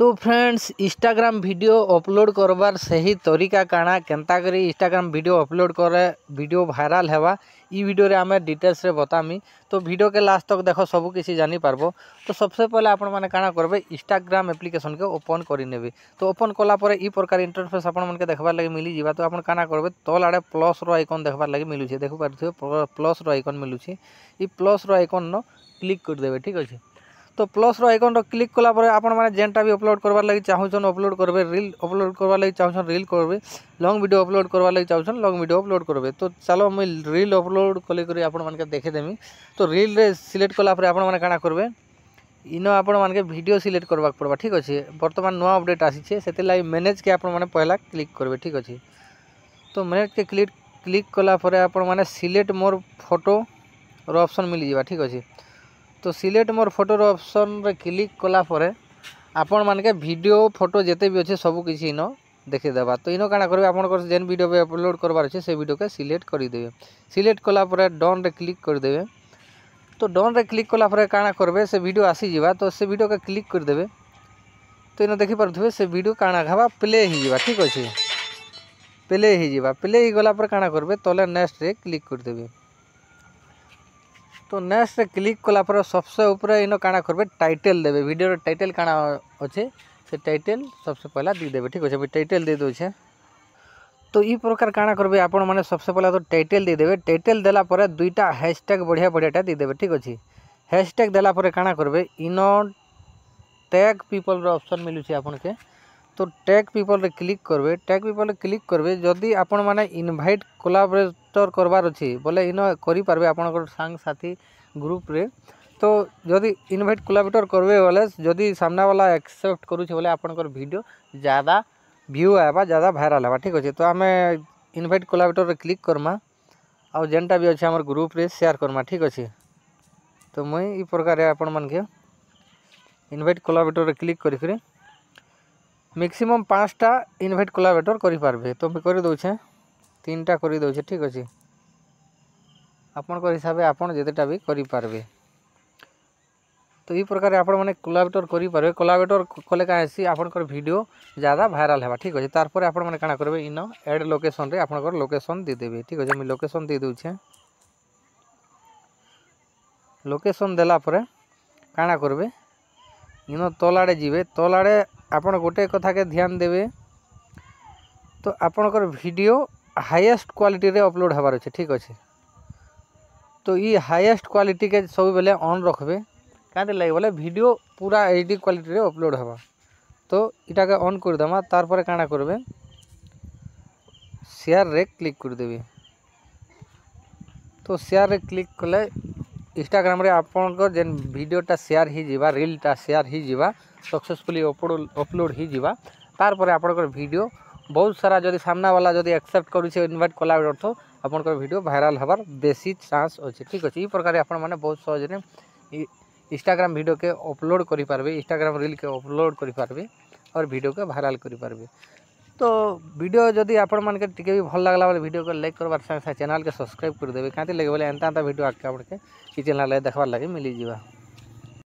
तो friends Instagram video upload करवार सही तरीका काना केनता करी इंस्टाग्राम वीडियो अपलोड करे वीडियो वायरल हेवा ई वीडियो रे आमे डिटेल्स रे बतामी। तो वीडियो के लास्ट तक देखो सब किसी जानी पारबो। तो सबसे पहले आपण माने काना करबे इंस्टाग्राम एप्लिकेशन के ओपन करि नेबे। तो ओपन कला परे ई प्रकार इंटरफेस आपण मन के देखबार लागि मिली जिबा। तो आपण काना करबे तल आडे प्लस रो आइकन देखबार लागि मिलु छै, देखु पारथिबे प्लस रो आइकन मिलु छै। ई प्लस रो आइकन न क्लिक कर देबे, ठीक अछि। तो प्लस रो आइकन रो क्लिक कला परे आपण माने जेनटा भी अपलोड करबार लागि चाहउछन अपलोड करबे, रील अपलोड करबार लागि चाहउछन रील करबे, लॉन्ग वीडियो अपलोड करबार लागि चाहउछन लॉन्ग वीडियो अपलोड करबे। तो चलो मैं रील अपलोड कले करी आपण माने के देखे देमी। तो रील रे सिलेक्ट कला परे आपण माने काना करबे इनो आपण माने के वीडियो सिलेक्ट करबाक पड़बा, ठीक अछि। वर्तमान नुवा अपडेट आसी छै सेते लागि मैनेज के आपण माने पहला क्लिक करबे, ठीक अछि। तो मैनेज के क्लिक कला परे आपण माने सिलेक्ट मोर फोटो रो ऑप्शन मिली जिबा, ठीक अछि। तो सिलेक्ट मोर फोटो रो ऑप्शन रे क्लिक कला परे आपण मान के वीडियो फोटो जेते भी अच्छे सब किसी इनो देखे देबा। तो इनो काना करबे आपण को जेन वीडियो पे अपलोड करबार अछि से वीडियो के सिलेक्ट करि देबे। सिलेक्ट कला परे डन रे क्लिक कर देबे। तो डन रे क्लिक कला परे काना करबे से वीडियो आसी जिबा। तो से वीडियो के क्लिक कर देबे। तो इनो देखि परथबे से वीडियो काना घबा प्ले ही जिबा, ठीक अछि। प्ले ही जिबा, प्ले ही गला परे काना करबे तले नेक्स्ट रे क्लिक कर देबे। तो नेक्स्ट रे क्लिक कला पर सबसे ऊपर इनो काना करबे टाइटल देबे। वीडियो रे टाइटल काना अच्छे से टाइटल सबसे पहला दी देबे, ठीक अछि। टाइटल दे दो छे। तो ई प्रकार काना करबे आपण माने सबसे पहला तो टाइटल दे देबे। टाइटल देला पर दुईटा हैशटैग बढ़िया बढ़ियाटा दी देबे, ठीक अछि। हैशटैग देला पर काना करबे इनो टैग पीपल रो ऑप्शन मिलु छै आपण के। तो टैग पीपल रे क्लिक करबे। टैग पीपल रे क्लिक करबे जदी आपण माने इनवाइट कोलैबोरेटर करबार अछि बोले इनो करि पारबे आपण को संग साथी ग्रुप रे। तो जदी इनवाइट कोलैबोरेटर करबे बोले जदी सामना वाला एक्सेप्ट करू छै बोले आपण को वीडियो ज्यादा व्यू आबा, ज्यादा वायरल आबा, ठीक अछि। तो हमें इनवाइट कोलैबोरेटर रे क्लिक करमा आ जेनटा भी अछि हमर ग्रुप रे शेयर करमा, ठीक अछि। तो मैं ई प्रकार आपण मन के इनवाइट कोलैबोरेटर रे क्लिक करि करी मैक्सिमम 5टा इनवाइट कोलैबोरेटर करि पारबे। तो मैं करि दउ छे 3टा करि दउ छे, ठीक अछि। आपण को हिसाब से आपण जेतेटा भी करि पारबे। तो ई प्रकार आपण माने कोलैबोरेटर करि पारबे। कोलैबोरेटर कले का आसी आपण को वीडियो ज्यादा वायरल हेबा, ठीक अछि। तार पर आपण माने काना करबे इनो ऐड लोकेशन रे आपण को लोकेशन दे देबे, ठीक अछि। मैं लोकेशन दे दउ छे। लोकेशन देला परे काना करबे इनो तलाडे जिबे। तलाडे आपण गोटे कथा के ध्यान देबे। तो आपण को वीडियो हाईएस्ट क्वालिटी रे अपलोड हेबार अछि, ठीक अछि। तो ये हाईएस्ट क्वालिटी के सब बेले ऑन रखबे कांदे लागि बोले वीडियो पूरा एचडी क्वालिटी रे अपलोड हेबा। तो इटा के ऑन कर दमा। तार पर काना करबे शेयर रे क्लिक कर देबे। तो शेयर रे क्लिक कले इंस्टाग्राम रे आपन को जेन वीडियोटा शेयर ही जिबा, रीलटा शेयर ही जिबा, सक्सेसफुली अपलोड ही जिबा। तार पर आपन को वीडियो बहुत सारा जदी सामना वाला जदी एक्सेप्ट करू छै इनवाइट कोलैबोरेटर तो आपन को वीडियो वायरल हबार बेसी चांस अछि, ठीक अछि। ई प्रकार आपन माने बहुत सहज रे इंस्टाग्राम वीडियो के अपलोड करि पारबे, इंस्टाग्राम रील के अपलोड करि पारबे और वीडियो के वायरल करि पारबे। तो वीडियो जदी आपण मन के टिके भी भल लागला बोले वीडियो को लाइक करबार संग संग चैनल के सब्सक्राइब कर देबे। कांति लगे बोले एंता वीडियो आके आपण के ई चैनल देखबार लागि मिली जिबा।